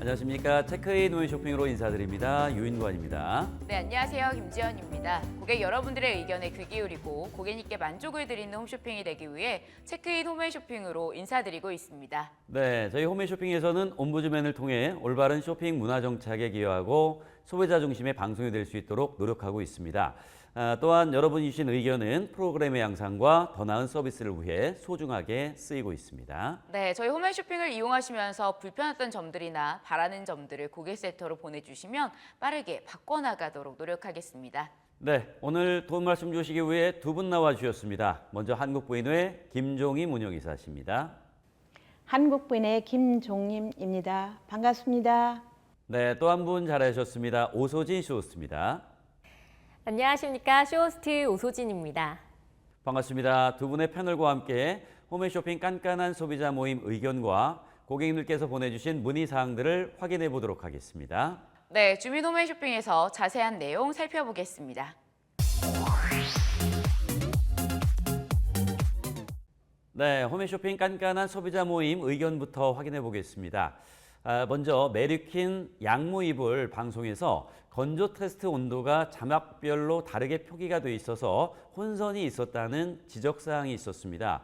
안녕하십니까. 체크인 홈쇼핑으로 인사드립니다. 유인관입니다. 네, 안녕하세요. 김지연입니다. 고객 여러분들의 의견에 귀 기울이고 고객님께 만족을 드리는 홈쇼핑이 되기 위해 체크인 홈쇼핑으로 인사드리고 있습니다. 네, 저희 홈쇼핑에서는 옴부즈맨을 통해 올바른 쇼핑 문화 정착에 기여하고 소비자 중심의 방송이 될 수 있도록 노력하고 있습니다. 또한 여러분이 주신 의견은 프로그램의 양상과 더 나은 서비스를 위해 소중하게 쓰이고 있습니다. 네, 저희 홈쇼핑을 이용하시면서 불편했던 점들이나 바라는 점들을 고객센터로 보내주시면 빠르게 바꿔나가도록 노력하겠습니다. 네, 오늘 도움 말씀 주시기 위해 두 분 나와주셨습니다. 먼저 한국부인회 김종희 문여기사십니다. 한국부인의 김종림입니다. 반갑습니다. 네, 또 한 분 잘하셨습니다. 오소진 쇼호스트입니다. 안녕하십니까. 쇼호스트 오소진입니다. 반갑습니다. 두 분의 패널과 함께 홈쇼핑 깐깐한 소비자 모임 의견과 고객님들께서 보내주신 문의사항들을 확인해 보도록 하겠습니다. 네, 주민 홈쇼핑에서 자세한 내용 살펴보겠습니다. 네, 홈쇼핑 깐깐한 소비자 모임 의견부터 확인해 보겠습니다. 먼저 메리퀸 양모 이불 방송에서 건조 테스트 온도가 자막별로 다르게 표기가 돼 있어서 혼선이 있었다는 지적사항이 있었습니다.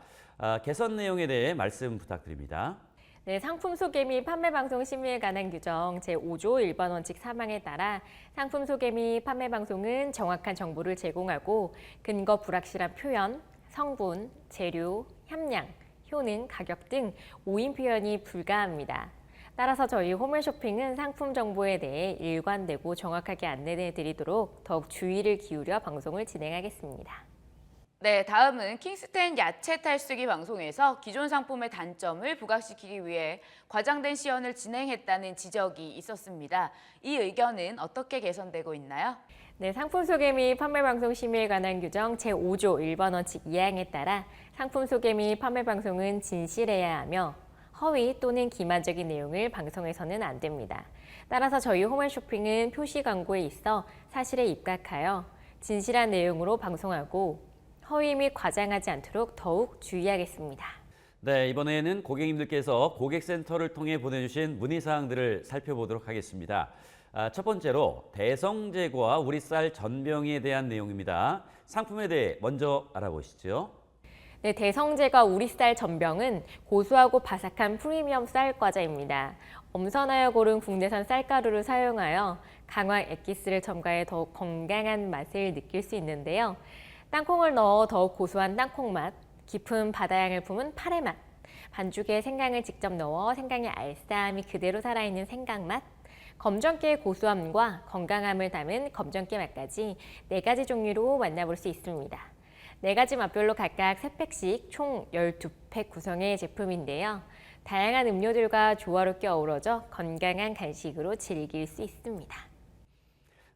개선 내용에 대해 말씀 부탁드립니다. 네, 상품 소개 및 판매 방송 심의에 관한 규정 제5조 1번 원칙 3항에 따라 상품 소개 및 판매 방송은 정확한 정보를 제공하고 근거 불확실한 표현, 성분, 재료, 함량, 효능, 가격 등 오인 표현이 불가합니다. 따라서 저희 홈쇼핑은 상품 정보에 대해 일관되고 정확하게 안내해 드리도록 더욱 주의를 기울여 방송을 진행하겠습니다. 네, 다음은 킹스텐 야채 탈수기 방송에서 기존 상품의 단점을 부각시키기 위해 과장된 시연을 진행했다는 지적이 있었습니다. 이 의견은 어떻게 개선되고 있나요? 네, 상품 소개 및 판매 방송 심의에 관한 규정 제5조 1번 원칙 2항에 따라 상품 소개 및 판매 방송은 진실해야 하며 허위 또는 기만적인 내용을 방송해서는 안 됩니다. 따라서 저희 홈쇼핑은 표시 광고에 있어 사실에 입각하여 진실한 내용으로 방송하고 허위 및 과장하지 않도록 더욱 주의하겠습니다. 네, 이번에는 고객님들께서 고객센터를 통해 보내주신 문의사항들을 살펴보도록 하겠습니다. 첫 번째로 대성제과 우리쌀 전병에 대한 내용입니다. 상품에 대해 먼저 알아보시죠. 네, 대성제과 우리쌀 전병은 고소하고 바삭한 프리미엄 쌀 과자입니다. 엄선하여 고른 국내산 쌀가루를 사용하여 강황 엑기스를 첨가해 더욱 건강한 맛을 느낄 수 있는데요. 땅콩을 넣어 더욱 고소한 땅콩 맛, 깊은 바다향을 품은 파래 맛, 반죽에 생강을 직접 넣어 생강의 알싸함이 그대로 살아있는 생강 맛, 검정깨의 고소함과 건강함을 담은 검정깨 맛까지 4가지 종류로 만나볼 수 있습니다. 4가지 맛별로 각각 3팩씩 총 12팩 구성의 제품인데요. 다양한 음료들과 조화롭게 어우러져 건강한 간식으로 즐길 수 있습니다.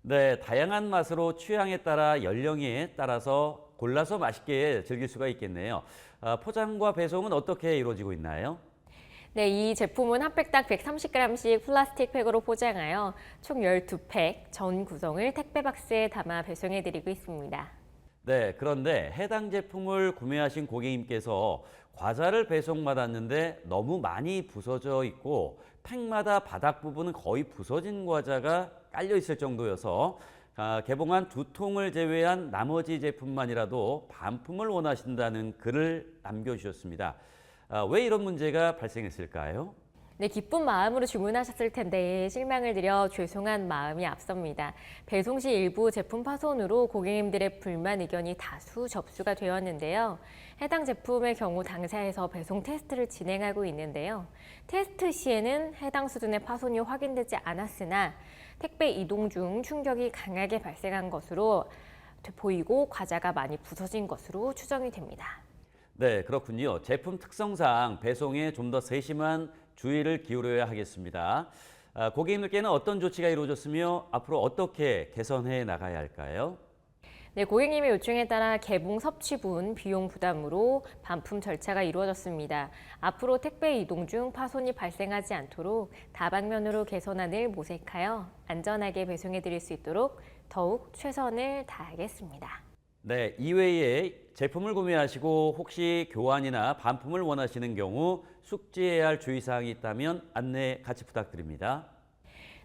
네, 다양한 맛으로 취향에 따라 연령에 따라서 골라서 맛있게 즐길 수가 있겠네요. 포장과 배송은 어떻게 이루어지고 있나요? 네, 이 제품은 한 팩당 130g씩 플라스틱 팩으로 포장하여 총 12팩 전 구성을 택배 박스에 담아 배송해드리고 있습니다. 네, 그런데 해당 제품을 구매하신 고객님께서 과자를 배송받았는데 너무 많이 부서져 있고 팩마다 바닥 부분은 거의 부서진 과자가 깔려 있을 정도여서 개봉한 2통을 제외한 나머지 제품만이라도 반품을 원하신다는 글을 남겨주셨습니다. 왜 이런 문제가 발생했을까요? 네, 기쁜 마음으로 주문하셨을 텐데 실망을 드려 죄송한 마음이 앞섭니다. 배송 시 일부 제품 파손으로 고객님들의 불만 의견이 다수 접수가 되었는데요. 해당 제품의 경우 당사에서 배송 테스트를 진행하고 있는데요. 테스트 시에는 해당 수준의 파손이 확인되지 않았으나 택배 이동 중 충격이 강하게 발생한 것으로 보이고 과자가 많이 부서진 것으로 추정이 됩니다. 네, 그렇군요. 제품 특성상 배송에 좀 더 세심한 주의를 기울여야 하겠습니다. 고객님들께는 어떤 조치가 이루어졌으며 앞으로 어떻게 개선해 나가야 할까요? 네, 고객님의 요청에 따라 개봉 섭취분 비용 부담으로 반품 절차가 이루어졌습니다. 앞으로 택배 이동 중 파손이 발생하지 않도록 다방면으로 개선안을 모색하여 안전하게 배송해 드릴 수 있도록 더욱 최선을 다하겠습니다. 네, 이외에 제품을 구매하시고 혹시 교환이나 반품을 원하시는 경우 숙지해야 할 주의사항이 있다면 안내 같이 부탁드립니다.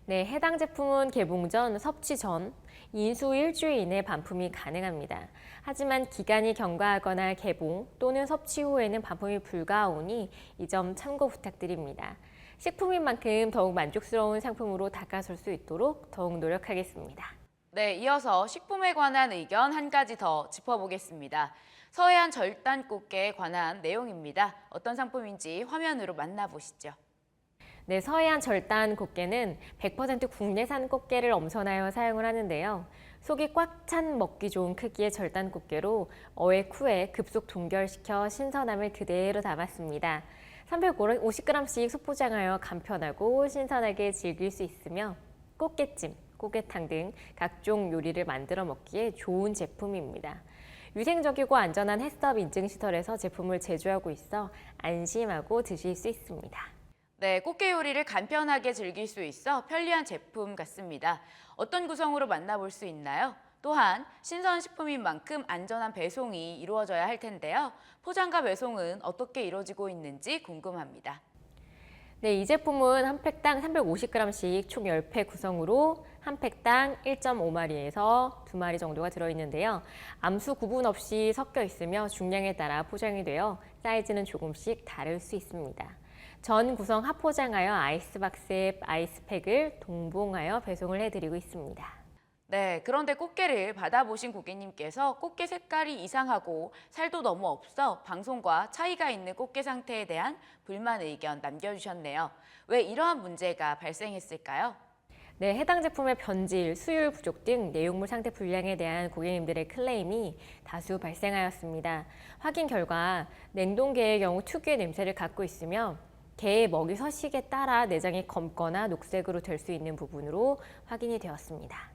네, 해당 제품은 개봉 전, 섭취 전, 인수 일주일 이내 반품이 가능합니다. 하지만 기간이 경과하거나 개봉 또는 섭취 후에는 반품이 불가하오니 이 점 참고 부탁드립니다. 식품인 만큼 더욱 만족스러운 상품으로 다가설 수 있도록 더욱 노력하겠습니다. 네, 이어서 식품에 관한 의견 한 가지 더 짚어보겠습니다. 서해안 절단 꽃게에 관한 내용입니다. 어떤 상품인지 화면으로 만나보시죠. 네, 서해안 절단 꽃게는 100% 국내산 꽃게를 엄선하여 사용을 하는데요. 속이 꽉 찬 먹기 좋은 크기의 절단 꽃게로 어획 후에 급속 동결시켜 신선함을 그대로 담았습니다. 350g씩 소포장하여 간편하고 신선하게 즐길 수 있으며 꽃게찜, 꽃게탕 등 각종 요리를 만들어 먹기에 좋은 제품입니다. 위생적이고 안전한 해썹 인증시설에서 제품을 제조하고 있어 안심하고 드실 수 있습니다. 네, 꽃게 요리를 간편하게 즐길 수 있어 편리한 제품 같습니다. 어떤 구성으로 만나볼 수 있나요? 또한 신선식품인 만큼 안전한 배송이 이루어져야 할 텐데요. 포장과 배송은 어떻게 이루어지고 있는지 궁금합니다. 네, 이 제품은 한 팩당 350g씩 총 10팩 구성으로 한 팩당 1.5마리에서 2마리 정도가 들어있는데요. 암수 구분 없이 섞여 있으며 중량에 따라 포장이 되어 사이즈는 조금씩 다를 수 있습니다. 전 구성 합포장하여 아이스박스에 아이스팩을 동봉하여 배송을 해드리고 있습니다. 네, 그런데 꽃게를 받아보신 고객님께서 꽃게 색깔이 이상하고 살도 너무 없어 방송과 차이가 있는 꽃게 상태에 대한 불만 의견 남겨주셨네요. 왜 이러한 문제가 발생했을까요? 네, 해당 제품의 변질, 수율 부족 등 내용물 상태 불량에 대한 고객님들의 클레임이 다수 발생하였습니다. 확인 결과 냉동게의 경우 특유의 냄새를 갖고 있으며 게의 먹이 서식에 따라 내장이 검거나 녹색으로 될 수 있는 부분으로 확인이 되었습니다.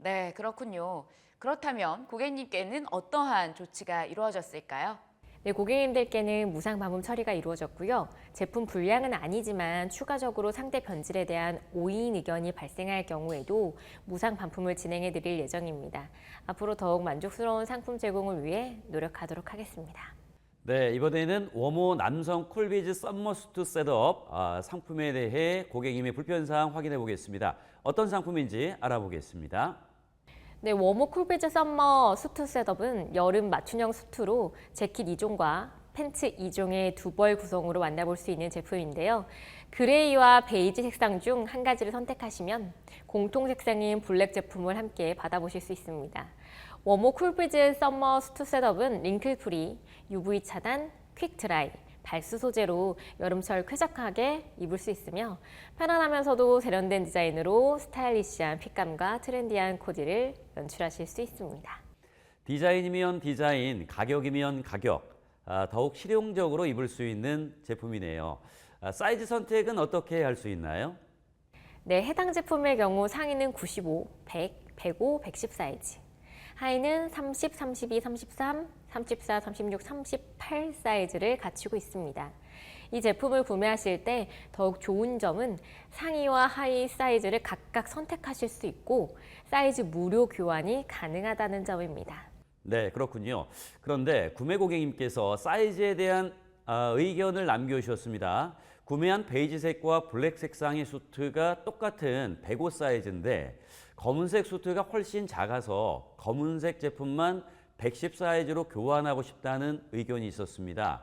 네, 그렇군요. 그렇다면 고객님께는 어떠한 조치가 이루어졌을까요? 네, 고객님들께는 무상 반품 처리가 이루어졌고요. 제품 불량은 아니지만 추가적으로 상태 변질에 대한 오인 의견이 발생할 경우에도 무상 반품을 진행해 드릴 예정입니다. 앞으로 더욱 만족스러운 상품 제공을 위해 노력하도록 하겠습니다. 네, 이번에는 워모 남성 쿨비즈 썸머수트 셋업 상품에 대해 고객님의 불편사항 확인해 보겠습니다. 어떤 상품인지 알아보겠습니다. 네, 워모 쿨비즈 썸머 수트 셋업은 여름 맞춤형 수트로 재킷 2종과 팬츠 2종의 두 벌 구성으로 만나볼 수 있는 제품인데요. 그레이와 베이지 색상 중 한 가지를 선택하시면 공통 색상인 블랙 제품을 함께 받아보실 수 있습니다. 워모 쿨비즈 썸머 수트 셋업은 링클 프리, UV 차단, 퀵 드라이, 발수 소재로 여름철 쾌적하게 입을 수 있으며 편안하면서도 세련된 디자인으로 스타일리시한 핏감과 트렌디한 코디를 연출하실 수 있습니다. 디자인이면 디자인, 가격이면 가격, 더욱 실용적으로 입을 수 있는 제품이네요. 사이즈 선택은 어떻게 할 수 있나요? 네, 해당 제품의 경우 상의는 95, 100, 105, 110 사이즈, 하의는 30, 32, 33, 34, 36, 38 사이즈를 갖추고 있습니다. 이 제품을 구매하실 때 더욱 좋은 점은 상의와 하의 사이즈를 각각 선택하실 수 있고 사이즈 무료 교환이 가능하다는 점입니다. 네, 그렇군요. 그런데 구매 고객님께서 사이즈에 대한 의견을 남겨주셨습니다. 구매한 베이지색과 블랙 색상의 수트가 똑같은 105 사이즈인데 검은색 수트가 훨씬 작아서 검은색 제품만 110 사이즈로 교환하고 싶다는 의견이 있었습니다.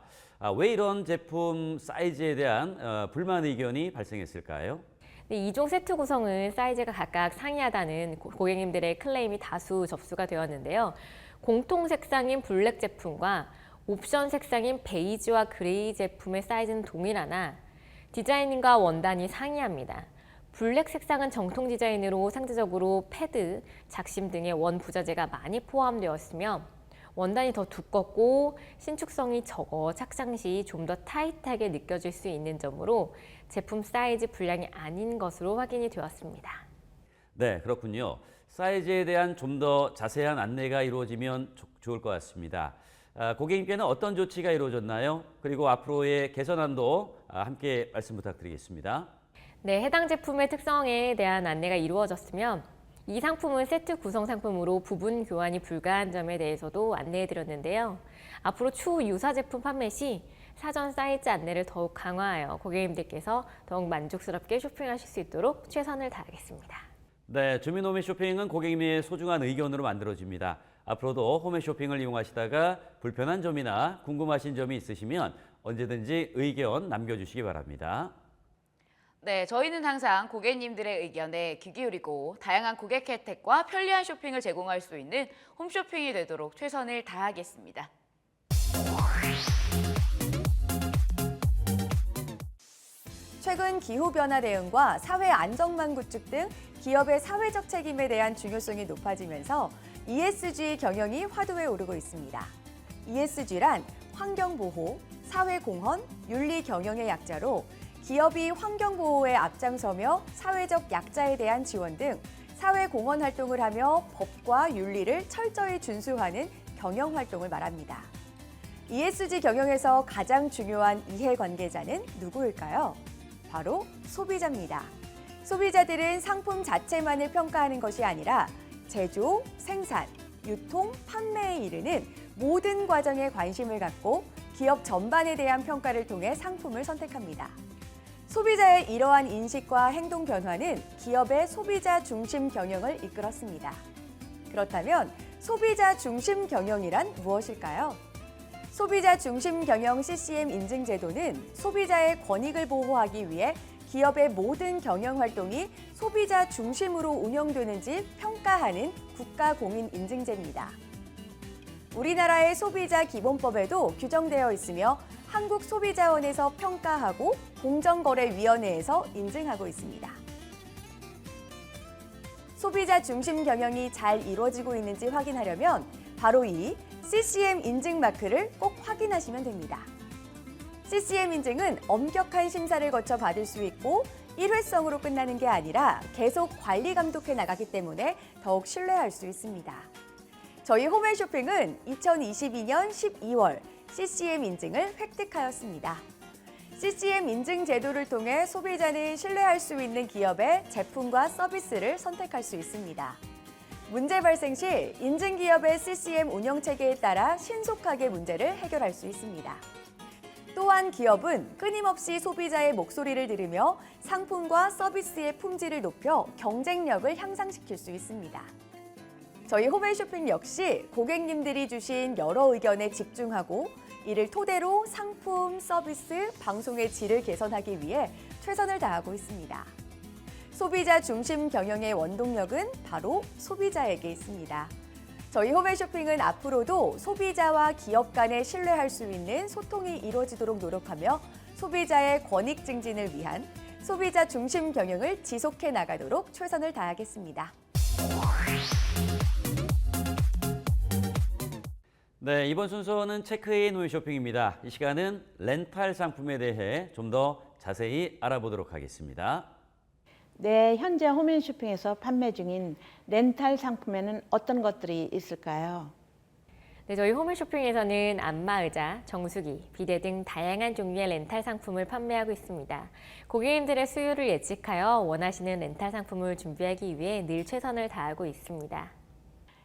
왜 이런 제품 사이즈에 대한 불만 의견이 발생했을까요? 네, 2종 세트 구성은 사이즈가 각각 상이하다는 고객님들의 클레임이 다수 접수가 되었는데요. 공통 색상인 블랙 제품과 옵션 색상인 베이지와 그레이 제품의 사이즈는 동일하나 디자인과 원단이 상이합니다. 블랙 색상은 정통 디자인으로 상대적으로 패드, 작심 등의 원 부자재가 많이 포함되었으며 원단이 더 두껍고 신축성이 적어 착장 시 좀 더 타이트하게 느껴질 수 있는 점으로 제품 사이즈 분량이 아닌 것으로 확인이 되었습니다. 네, 그렇군요. 사이즈에 대한 좀 더 자세한 안내가 이루어지면 좋을 것 같습니다. 고객님께는 어떤 조치가 이루어졌나요? 그리고 앞으로의 개선안도 함께 말씀 부탁드리겠습니다. 네, 해당 제품의 특성에 대한 안내가 이루어졌으며 이 상품은 세트 구성 상품으로 부분 교환이 불가한 점에 대해서도 안내해 드렸는데요. 앞으로 추후 유사 제품 판매 시 사전 사이즈 안내를 더욱 강화하여 고객님들께서 더욱 만족스럽게 쇼핑하실 수 있도록 최선을 다하겠습니다. 네, 주민 홈의 쇼핑은 고객님의 소중한 의견으로 만들어집니다. 앞으로도 홈의 쇼핑을 이용하시다가 불편한 점이나 궁금하신 점이 있으시면 언제든지 의견 남겨주시기 바랍니다. 네, 저희는 항상 고객님들의 의견에 귀 기울이고 다양한 고객 혜택과 편리한 쇼핑을 제공할 수 있는 홈쇼핑이 되도록 최선을 다하겠습니다. 최근 기후변화 대응과 사회 안정망 구축 등 기업의 사회적 책임에 대한 중요성이 높아지면서 ESG 경영이 화두에 오르고 있습니다. ESG란 환경보호, 사회공헌, 윤리경영의 약자로 기업이 환경보호에 앞장서며 사회적 약자에 대한 지원 등 사회공헌 활동을 하며 법과 윤리를 철저히 준수하는 경영활동을 말합니다. ESG 경영에서 가장 중요한 이해관계자는 누구일까요? 바로 소비자입니다. 소비자들은 상품 자체만을 평가하는 것이 아니라 제조, 생산, 유통, 판매에 이르는 모든 과정에 관심을 갖고 기업 전반에 대한 평가를 통해 상품을 선택합니다. 소비자의 이러한 인식과 행동 변화는 기업의 소비자 중심 경영을 이끌었습니다. 그렇다면 소비자 중심 경영이란 무엇일까요? 소비자 중심 경영 CCM 인증 제도는 소비자의 권익을 보호하기 위해 기업의 모든 경영 활동이 소비자 중심으로 운영되는지 평가하는 국가 공인 인증제입니다. 우리나라의 소비자 기본법에도 규정되어 있으며 한국소비자원에서 평가하고 공정거래위원회에서 인증하고 있습니다. 소비자 중심 경영이 잘 이루어지고 있는지 확인하려면 바로 이 CCM 인증 마크를 꼭 확인하시면 됩니다. CCM 인증은 엄격한 심사를 거쳐 받을 수 있고 일회성으로 끝나는 게 아니라 계속 관리 감독해 나가기 때문에 더욱 신뢰할 수 있습니다. 저희 홈앤쇼핑은 2022년 12월 CCM 인증을 획득하였습니다. CCM 인증 제도를 통해 소비자는 신뢰할 수 있는 기업의 제품과 서비스를 선택할 수 있습니다. 문제 발생 시 인증기업의 CCM 운영체계에 따라 신속하게 문제를 해결할 수 있습니다. 또한 기업은 끊임없이 소비자의 목소리를 들으며 상품과 서비스의 품질을 높여 경쟁력을 향상시킬 수 있습니다. 저희 홈앤쇼핑 역시 고객님들이 주신 여러 의견에 집중하고 이를 토대로 상품, 서비스, 방송의 질을 개선하기 위해 최선을 다하고 있습니다. 소비자 중심 경영의 원동력은 바로 소비자에게 있습니다. 저희 홈앤쇼핑은 앞으로도 소비자와 기업 간에 신뢰할 수 있는 소통이 이루어지도록 노력하며 소비자의 권익 증진을 위한 소비자 중심 경영을 지속해 나가도록 최선을 다하겠습니다. 네, 이번 순서는 체크인 홈쇼핑입니다. 이 시간은 렌탈 상품에 대해 좀 더 자세히 알아보도록 하겠습니다. 네, 현재 홈앤쇼핑에서 판매 중인 렌탈 상품에는 어떤 것들이 있을까요? 네, 저희 홈앤쇼핑에서는 안마의자, 정수기, 비데 등 다양한 종류의 렌탈 상품을 판매하고 있습니다. 고객님들의 수요를 예측하여 원하시는 렌탈 상품을 준비하기 위해 늘 최선을 다하고 있습니다.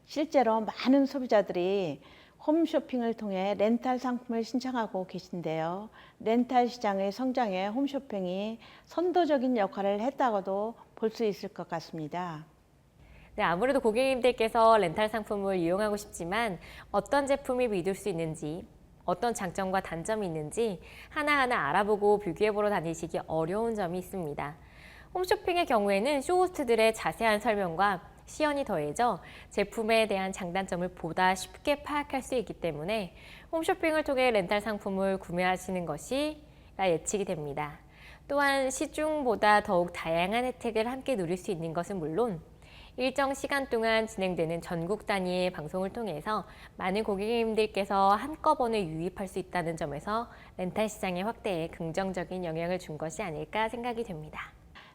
실제로 많은 소비자들이 홈쇼핑을 통해 렌탈 상품을 신청하고 계신데요. 렌탈 시장의 성장에 홈쇼핑이 선도적인 역할을 했다고도 볼 수 있을 것 같습니다. 네, 아무래도 고객님들께서 렌탈 상품을 이용하고 싶지만 어떤 제품이 믿을 수 있는지, 어떤 장점과 단점이 있는지 하나하나 알아보고 비교해보러 다니시기 어려운 점이 있습니다. 홈쇼핑의 경우에는 쇼호스트들의 자세한 설명과 시연이 더해져 제품에 대한 장단점을 보다 쉽게 파악할 수 있기 때문에 홈쇼핑을 통해 렌탈 상품을 구매하시는 것이 예측이 됩니다. 또한 시중보다 더욱 다양한 혜택을 함께 누릴 수 있는 것은 물론 일정 시간 동안 진행되는 전국 단위의 방송을 통해서 많은 고객님들께서 한꺼번에 유입할 수 있다는 점에서 렌탈 시장의 확대에 긍정적인 영향을 준 것이 아닐까 생각이 됩니다.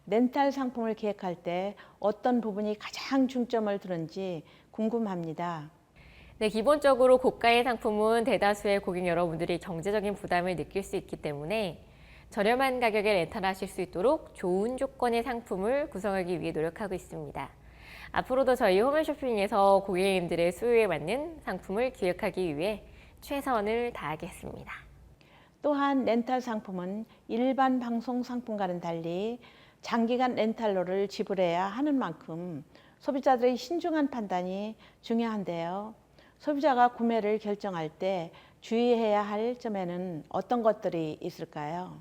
렌탈 상품을 기획할 때 어떤 부분이 가장 중점을 두는지 궁금합니다. 네, 기본적으로 고가의 상품은 대다수의 고객 여러분들이 경제적인 부담을 느낄 수 있기 때문에 저렴한 가격에 렌탈하실 수 있도록 좋은 조건의 상품을 구성하기 위해 노력하고 있습니다. 앞으로도 저희 홈앤쇼핑에서 고객님들의 수요에 맞는 상품을 기획하기 위해 최선을 다하겠습니다. 또한 렌탈 상품은 일반 방송 상품과는 달리 장기간 렌탈료를 지불해야 하는 만큼 소비자들의 신중한 판단이 중요한데요. 소비자가 구매를 결정할 때 주의해야 할 점에는 어떤 것들이 있을까요?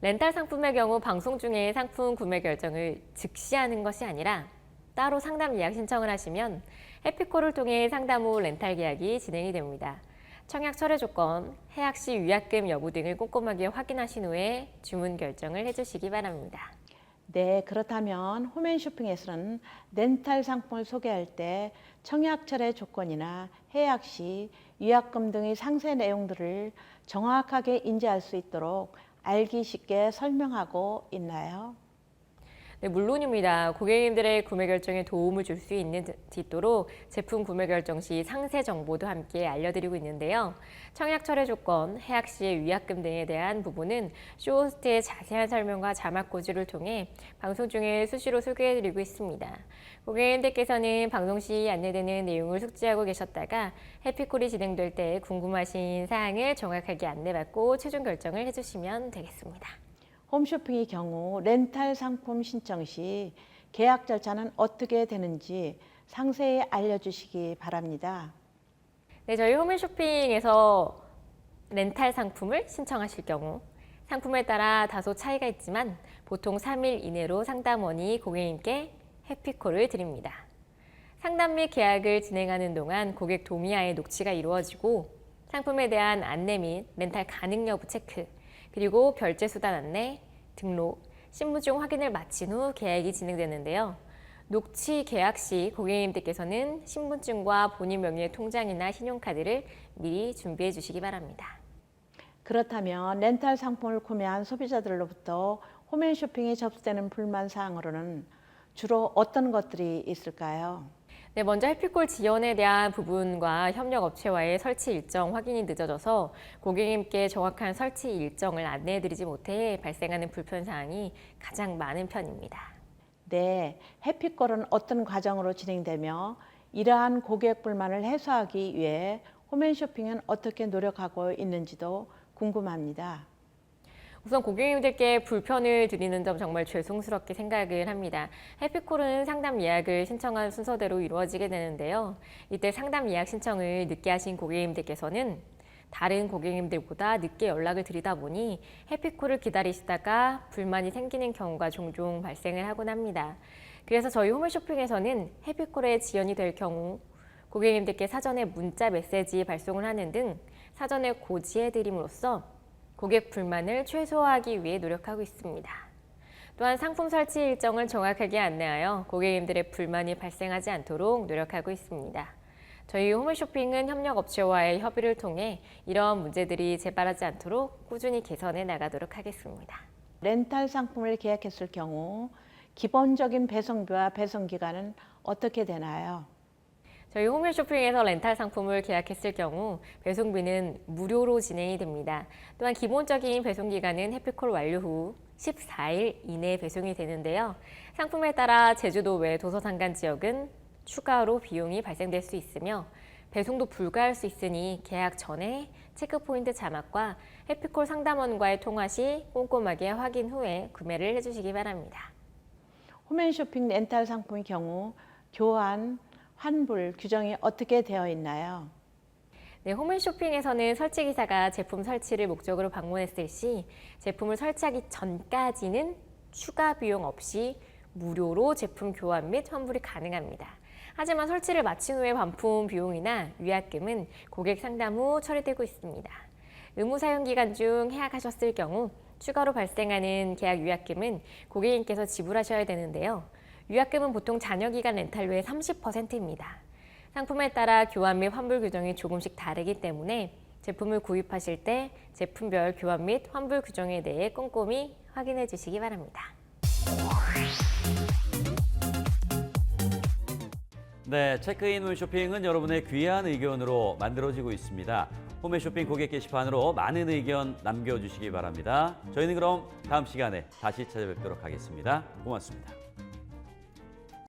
렌탈 상품의 경우 방송 중에 상품 구매 결정을 즉시 하는 것이 아니라 따로 상담 예약 신청을 하시면 해피콜을 통해 상담 후 렌탈 계약이 진행이 됩니다. 청약 철회 조건, 해약 시 위약금 여부 등을 꼼꼼하게 확인하신 후에 주문 결정을 해주시기 바랍니다. 네, 그렇다면 홈앤쇼핑에서는 렌탈 상품을 소개할 때 청약 철회 조건이나 해약 시 위약금 등의 상세 내용들을 정확하게 인지할 수 있도록 알기 쉽게 설명하고 있나요? 네, 물론입니다. 고객님들의 구매 결정에 도움을 줄 수 있도록 제품 구매 결정 시 상세 정보도 함께 알려드리고 있는데요. 청약 철회 조건, 해약 시의 위약금 등에 대한 부분은 쇼호스트의 자세한 설명과 자막 고지를 통해 방송 중에 수시로 소개해드리고 있습니다. 고객님들께서는 방송 시 안내되는 내용을 숙지하고 계셨다가 해피콜이 진행될 때 궁금하신 사항을 정확하게 안내받고 최종 결정을 해주시면 되겠습니다. 홈쇼핑의 경우 렌탈 상품 신청 시 계약 절차는 어떻게 되는지 상세히 알려주시기 바랍니다. 네, 저희 홈앤쇼핑에서 렌탈 상품을 신청하실 경우 상품에 따라 다소 차이가 있지만 보통 3일 이내로 상담원이 고객님께 해피콜을 드립니다. 상담 및 계약을 진행하는 동안 고객 동의하에 녹취가 이루어지고 상품에 대한 안내 및 렌탈 가능 여부 체크, 그리고 결제 수단 안내, 등록, 신분증 확인을 마친 후 계약이 진행되는데요. 녹취 계약 시 고객님들께서는 신분증과 본인 명의의 통장이나 신용카드를 미리 준비해 주시기 바랍니다. 그렇다면 렌탈 상품을 구매한 소비자들로부터 홈앤쇼핑에 접수되는 불만 사항으로는 주로 어떤 것들이 있을까요? 네, 먼저 해피콜 지연에 대한 부분과 협력업체와의 설치 일정 확인이 늦어져서 고객님께 정확한 설치 일정을 안내해드리지 못해 발생하는 불편사항이 가장 많은 편입니다. 네, 해피콜은 어떤 과정으로 진행되며 이러한 고객 불만을 해소하기 위해 홈앤쇼핑은 어떻게 노력하고 있는지도 궁금합니다. 우선 고객님들께 불편을 드리는 점 정말 죄송스럽게 생각을 합니다. 해피콜은 상담 예약을 신청한 순서대로 이루어지게 되는데요. 이때 상담 예약 신청을 늦게 하신 고객님들께서는 다른 고객님들보다 늦게 연락을 드리다 보니 해피콜을 기다리시다가 불만이 생기는 경우가 종종 발생을 하곤 합니다. 그래서 저희 홈앤쇼핑에서는 해피콜에 지연이 될 경우 고객님들께 사전에 문자 메시지 발송을 하는 등 사전에 고지해드림으로써 고객 불만을 최소화하기 위해 노력하고 있습니다. 또한 상품 설치 일정을 정확하게 안내하여 고객님들의 불만이 발생하지 않도록 노력하고 있습니다. 저희 홈앤쇼핑은 협력업체와의 협의를 통해 이러한 문제들이 재발하지 않도록 꾸준히 개선해 나가도록 하겠습니다. 렌탈 상품을 계약했을 경우 기본적인 배송비와 배송기간은 어떻게 되나요? 저희 홈앤쇼핑에서 렌탈 상품을 계약했을 경우 배송비는 무료로 진행이 됩니다. 또한 기본적인 배송기간은 해피콜 완료 후 14일 이내 배송이 되는데요. 상품에 따라 제주도 외 도서상간 지역은 추가로 비용이 발생될 수 있으며 배송도 불가할 수 있으니 계약 전에 체크포인트 자막과 해피콜 상담원과의 통화 시 꼼꼼하게 확인 후에 구매를 해주시기 바랍니다. 홈앤쇼핑 렌탈 상품의 경우 교환, 환불 규정이 어떻게 되어 있나요? 네, 홈앤쇼핑에서는 설치기사가 제품 설치를 목적으로 방문했을 시 제품을 설치하기 전까지는 추가 비용 없이 무료로 제품 교환 및 환불이 가능합니다. 하지만 설치를 마친 후에 반품 비용이나 위약금은 고객 상담 후 처리되고 있습니다. 의무 사용 기간 중 해약하셨을 경우 추가로 발생하는 계약 위약금은 고객님께서 지불하셔야 되는데요. 위약금은 보통 잔여기간 렌탈료의 30%입니다. 상품에 따라 교환 및 환불 규정이 조금씩 다르기 때문에 제품을 구입하실 때 제품별 교환 및 환불 규정에 대해 꼼꼼히 확인해 주시기 바랍니다. 네, 체크인 홈쇼핑은 여러분의 귀한 의견으로 만들어지고 있습니다. 홈앤쇼핑 고객 게시판으로 많은 의견 남겨주시기 바랍니다. 저희는 그럼 다음 시간에 다시 찾아뵙도록 하겠습니다. 고맙습니다.